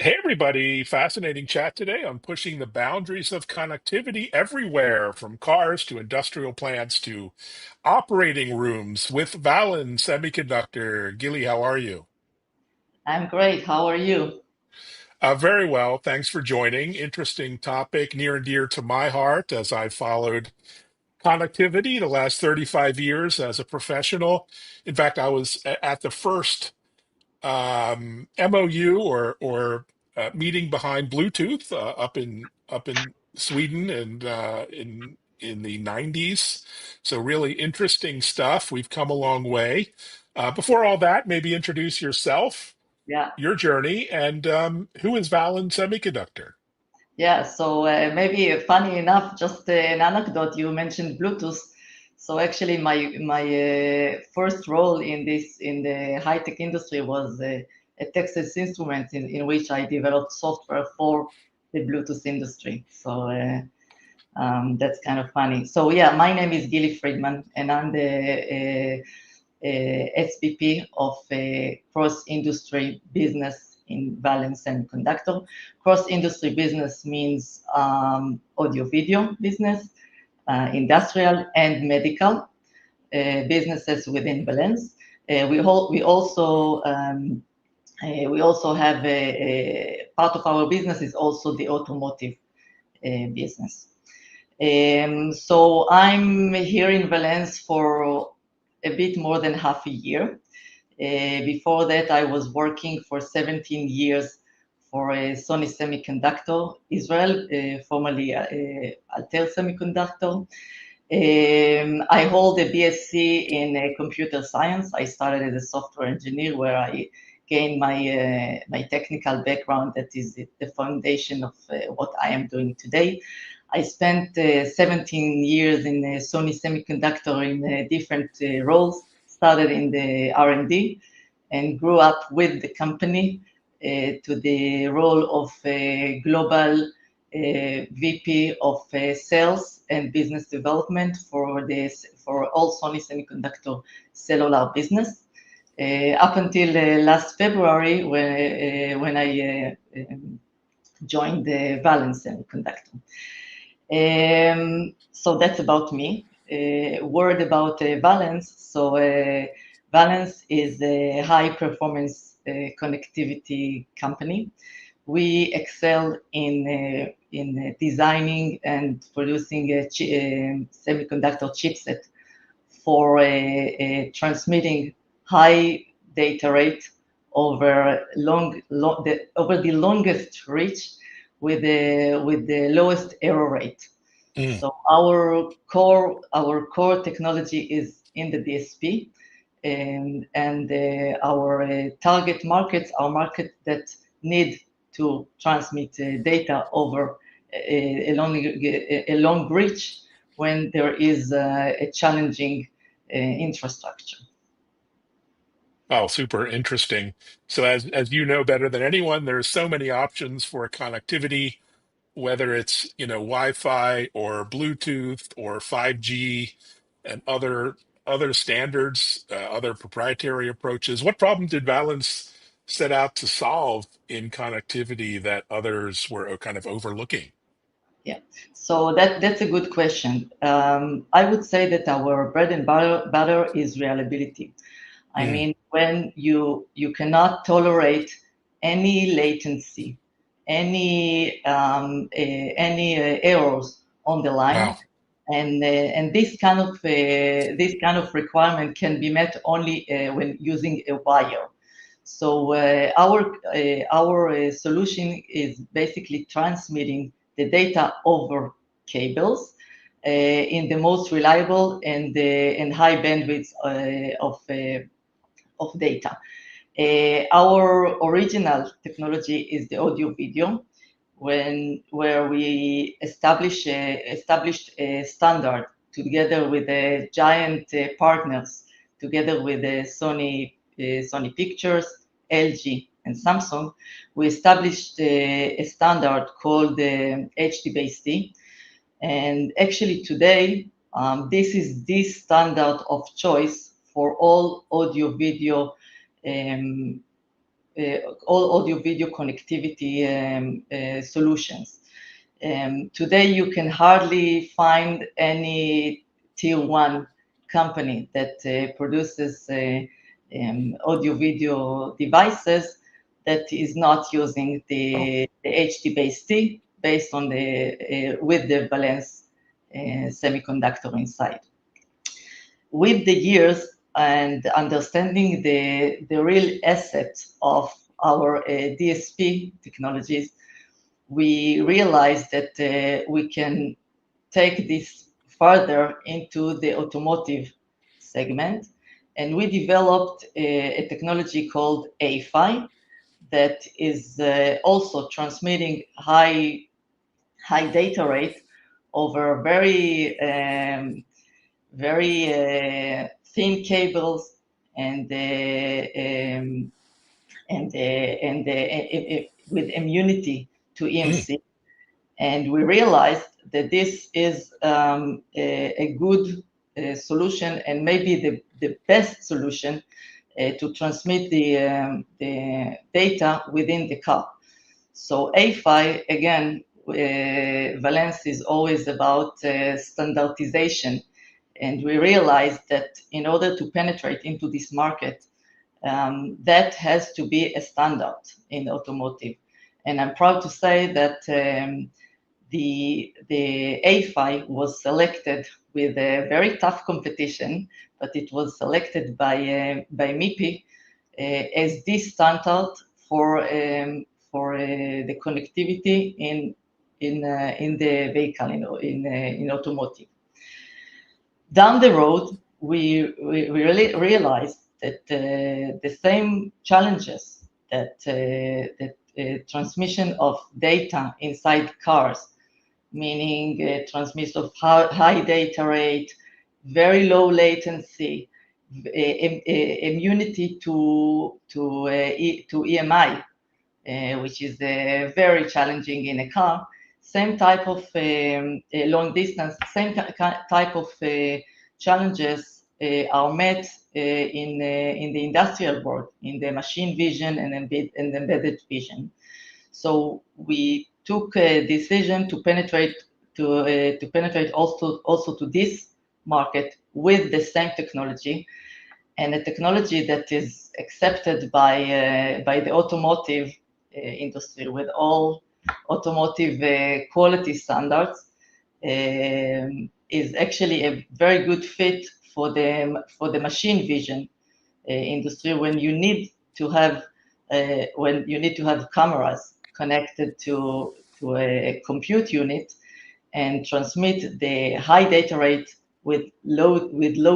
Hey, everybody. Fascinating chat today on pushing the boundaries of connectivity everywhere, from cars to industrial plants to operating rooms with Valens Semiconductor. Gili, how are you? I'm great. How are you? Very well. Thanks for joining. Interesting topic, near and dear to my heart as I followed connectivity the last 35 years as a professional. In fact, I was at the first MOU or meeting behind Bluetooth up in Sweden and in the 90s. So really interesting stuff. We've come a long way. Before all that, maybe introduce yourself, Yeah, your journey, and who is Valens Semiconductor? yeah. So maybe funny enough, just an anecdote. You mentioned Bluetooth. So actually, my first role in the high tech industry was a Texas Instruments in which I developed software for the Bluetooth industry. So that's kind of funny. So yeah, my name is Gili Friedman, and I'm the SVP of cross industry business in Valens Semiconductor. Cross industry business means audio video business, industrial and medical businesses within Valens. We also have a part of our business is also the automotive business. So I'm here in Valence for a bit more than half a year. Before that, I was working for 17 years for Sony Semiconductor Israel, formerly Altair Semiconductor. I hold a BSc in computer science. I started as a software engineer, where I gained my technical background. That is the foundation of what I am doing today. I spent 17 years in Sony Semiconductor in different roles. Started in the R&D and grew up with the company to the role of global VP of sales and business development for all Sony Semiconductor cellular business. Up until last February, when I joined the Valens Semiconductor. So that's about me. Word about Valens. So Valens is a high performance connectivity company. We excel in designing and producing a semiconductor chipset for transmitting high data rate over over the longest reach with the lowest error rate. Mm. So our core technology is in the DSP, and our target markets are markets that need to transmit data over a long reach when there is a challenging infrastructure. Oh, super interesting. So as you know better than anyone, there's so many options for connectivity, whether it's, Wi-Fi or Bluetooth or 5G and other standards, other proprietary approaches. What problem did Valens set out to solve in connectivity that others were kind of overlooking? Yeah, so that's a good question. I would say that our bread and butter is reliability. I Mm. mean, when you cannot tolerate any latency, any errors on the line, Wow. and this kind of requirement can be met only when using a wire. So our solution is basically transmitting the data over cables in the most reliable and high bandwidth of data. Our original technology is the audio video, where we established a standard together with the giant partners, together with the Sony Pictures, LG, and Samsung. We established a standard called the HDBaseT, and actually today this is the standard of choice for all audio video um, all audio-video connectivity solutions. Today, you can hardly find any tier one company that produces audio-video devices that is not using Oh, the HDBaseT based on the with the Valens semiconductor inside. With the years and understanding the real asset of our DSP technologies, we realized that we can take this further into the automotive segment. And we developed a technology called AFI that is also transmitting high data rate over very thin cables and with immunity to mm, EMC. And we realized that this is a good solution and maybe the best solution to transmit the data within the car. So AFI, again, Valens is always about standardization. And we realized that in order to penetrate into this market, that has to be a standard in automotive. And I'm proud to say that the AFI was selected with a very tough competition, but it was selected by MIPI as the standard for the connectivity in the vehicle in automotive. Down the road, we really realized that the same challenges that transmission of data inside cars, meaning transmission of high data rate, very low latency, immunity to EMI, which is very challenging in a car. Same type of long distance, same type of challenges are met in the industrial world, in the machine vision and embedded vision. So we took a decision to penetrate also to this market with the same technology, and a technology that is accepted by the automotive industry with all automotive quality standards, is actually a very good fit for the machine vision industry when you need to have cameras connected to a compute unit and transmit the high data rate with low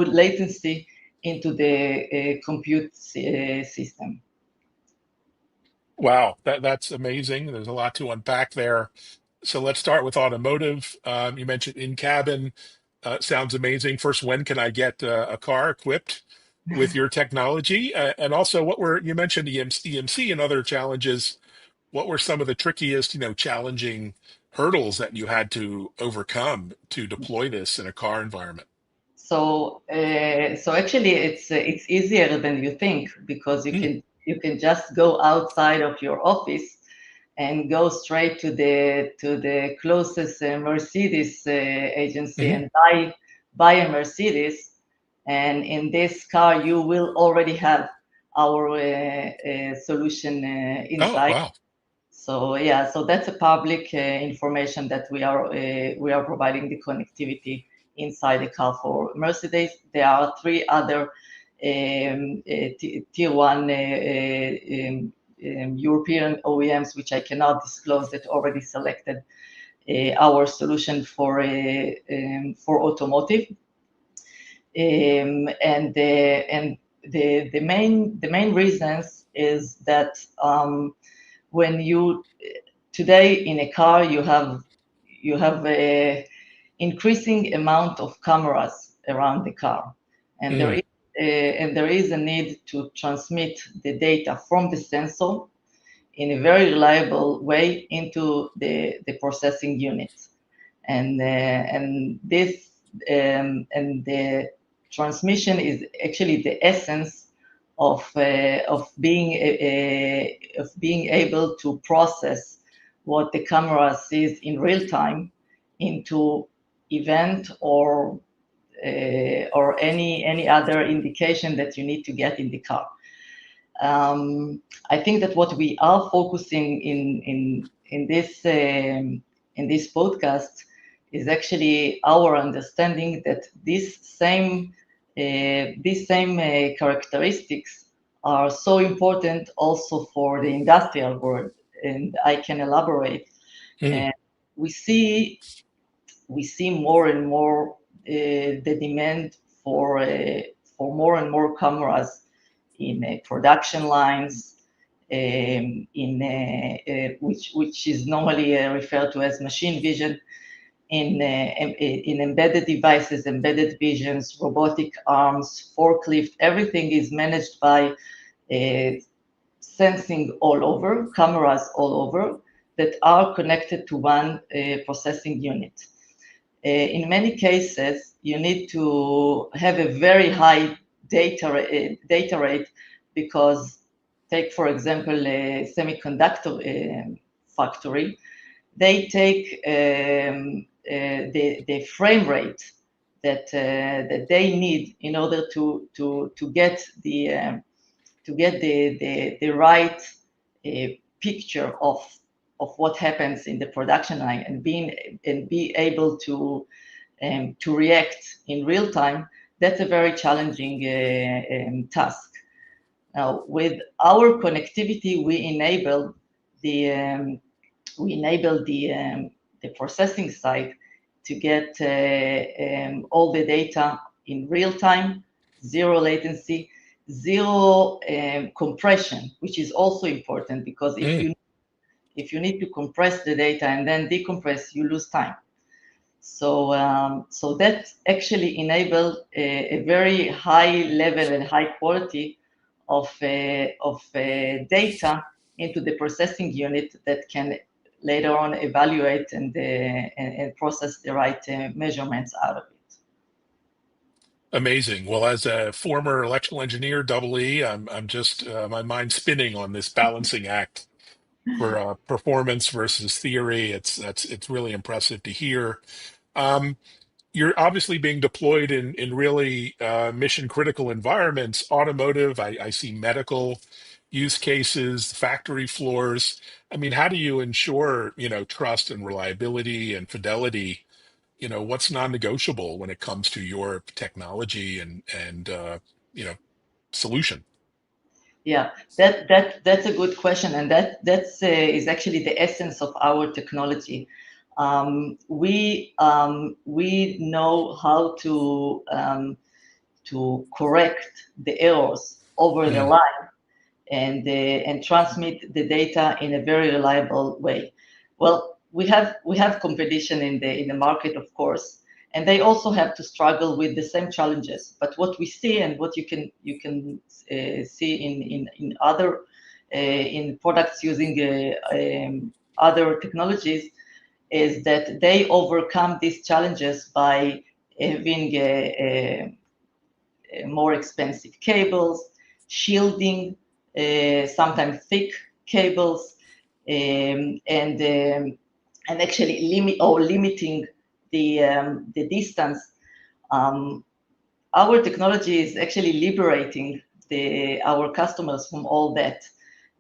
latency into the compute system. wow, that's amazing. There's a lot to unpack there. So let's start with automotive. You mentioned in cabin. Sounds amazing. First, when can I get a car equipped with your technology? And also, what were you mentioned EMC and other challenges? What were some of the trickiest, challenging hurdles that you had to overcome to deploy this in a car environment? So actually, it's easier than you think because Mm, you can just go outside of your office and go straight to the closest Mercedes agency hmm and buy a Mercedes, and in this car you will already have our solution Oh, inside. wow. So yeah, so that's a public information that we are providing the connectivity inside the car for Mercedes. There are three other tier one European OEMs, which I cannot disclose, that already selected our solution for automotive. And the main reasons is that when you today in a car you have a increasing amount of cameras around the car, and Mm, there is a need to transmit the data from the sensor in a very reliable way into the processing unit, and this and the transmission is actually the essence of being able to process what the camera sees in real time into event or any other indication that you need to get in the car. I think that what we are focusing in this podcast is actually our understanding that these same characteristics are so important also for the industrial world, and I can elaborate. Mm, And we see more and more the demand for more and more cameras in production lines, which is normally referred to as machine vision, in embedded devices, embedded visions, robotic arms, forklift. Everything is managed by sensing all over, cameras all over that are connected to one processing unit. In many cases, you need to have a very high data rate because, take for example, a semiconductor factory, they take the frame rate that they need in order to get the right picture of what happens in the production line and be able to react in real time. That's a very challenging task. Now, with our connectivity, we enable the processing side to get all the data in real time, zero latency, zero compression, which is also important because mm. if you need to compress the data and then decompress, you lose time. So that actually enables a very high level and high quality of data into the processing unit that can later on evaluate and process the right measurements out of it. Amazing. Well, as a former electrical engineer, double E, I'm just my mind's spinning on this balancing act for performance versus theory. It's really impressive to hear. Um, you're obviously being deployed in really mission critical environments, automotive. I see medical use cases, factory floors. I mean, how do you ensure, trust and reliability and fidelity? What's non-negotiable when it comes to your technology and you know, solution? Yeah, that's a good question, and that's is actually the essence of our technology. We know how to correct the errors over the Mm, line and transmit the data in a very reliable way. Well, we have competition in the market, of course, and they also have to struggle with the same challenges. But what we see and what you can see in other in products using other technologies is that they overcome these challenges by having more expensive cables, shielding, sometimes thick cables, and actually limiting the distance. Um, our technology is actually liberating our customers from all that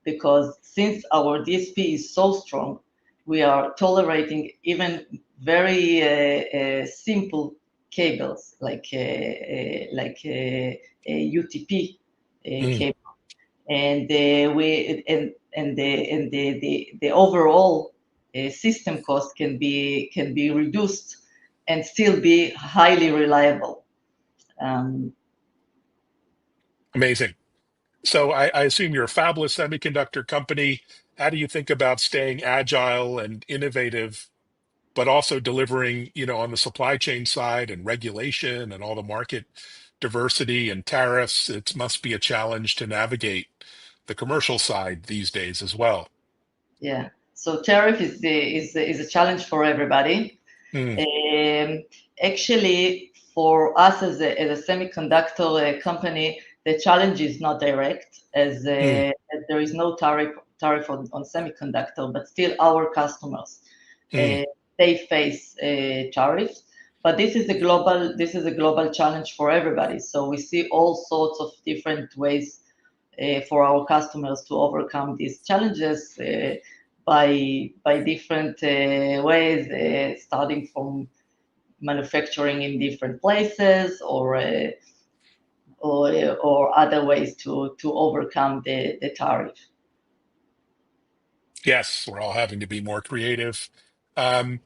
because since our DSP is so strong, we are tolerating even very simple cables like a UTP mm. cable, and we and the overall system cost can be reduced and still be highly reliable. Um, Amazing. So I assume you're a fabless semiconductor company. How do you think about staying agile and innovative, but also delivering, on the supply chain side and regulation and all the market diversity and tariffs? It must be a challenge to navigate the commercial side these days as well. yeah, so tariff is a challenge for everybody. Mm, Um, Actually, for us as a semiconductor company, the challenge is not direct, Mm, as there is no tariff on semiconductor, but still our customers mm, uh, they face tariffs. But this is a global challenge for everybody. So we see all sorts of different ways for our customers to overcome these challenges by different ways, starting from manufacturing in different places or other ways to overcome the tariff. yes, we're all having to be more creative. Um,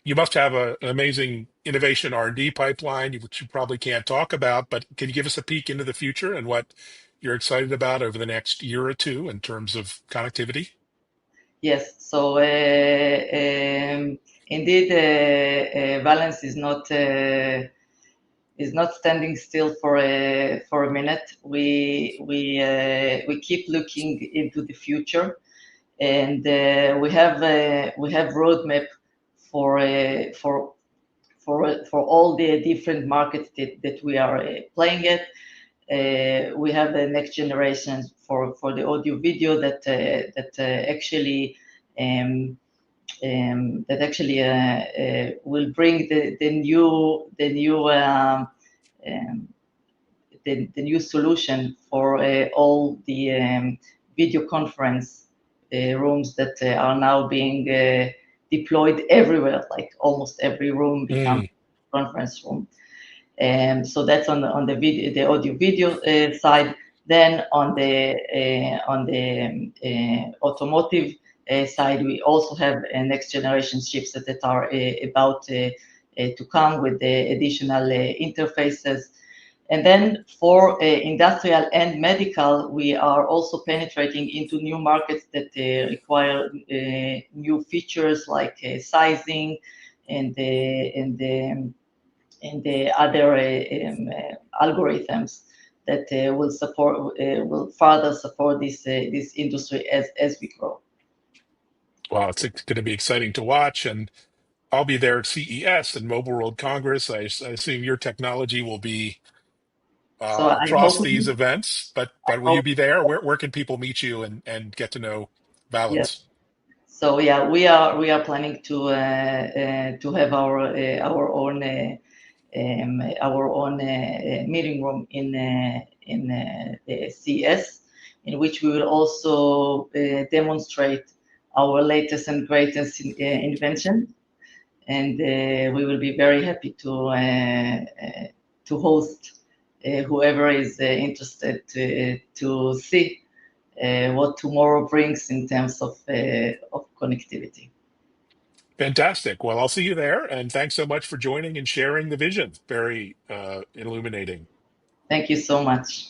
you must have an amazing innovation R&D pipeline, which you probably can't talk about, but can you give us a peek into the future and what you're excited about over the next year or two in terms of connectivity? Yes, so indeed, Valens is not standing still for a minute. We keep looking into the future, and we have roadmap for for all the different markets that we are playing at. We have the next generation for the audio video that actually um, will bring um, the new solution for all the video conference rooms that are now being deployed everywhere. Like almost every room becomes Mm, a conference room. So that's on the video, the audio video side. Then on the automotive side, we also have next generation chips that are about to come with the additional interfaces. And then for industrial and medical, we are also penetrating into new markets that require new features like sizing and the other algorithms that will further support this industry as we grow. well, it's going to be exciting to watch, and I'll be there at CES and Mobile World Congress. I assume your technology will be So across these events, but will you hope be there? Where can people meet you and get to know yes. Valens? So yeah, we are planning to have our own meeting room in the CS, in which we will also demonstrate our latest and greatest invention, and we will be very happy to host whoever is interested to see what tomorrow brings in terms of connectivity. Fantastic. Well, I'll see you there, and thanks so much for joining and sharing the vision. Very illuminating. Thank you so much.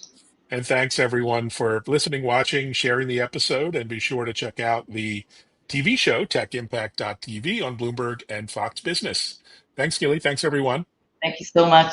And thanks everyone for listening, watching, sharing the episode, and be sure to check out the TV show TechImpact.tv on Bloomberg and Fox Business. Thanks, Gili. Thanks, everyone. Thank you so much.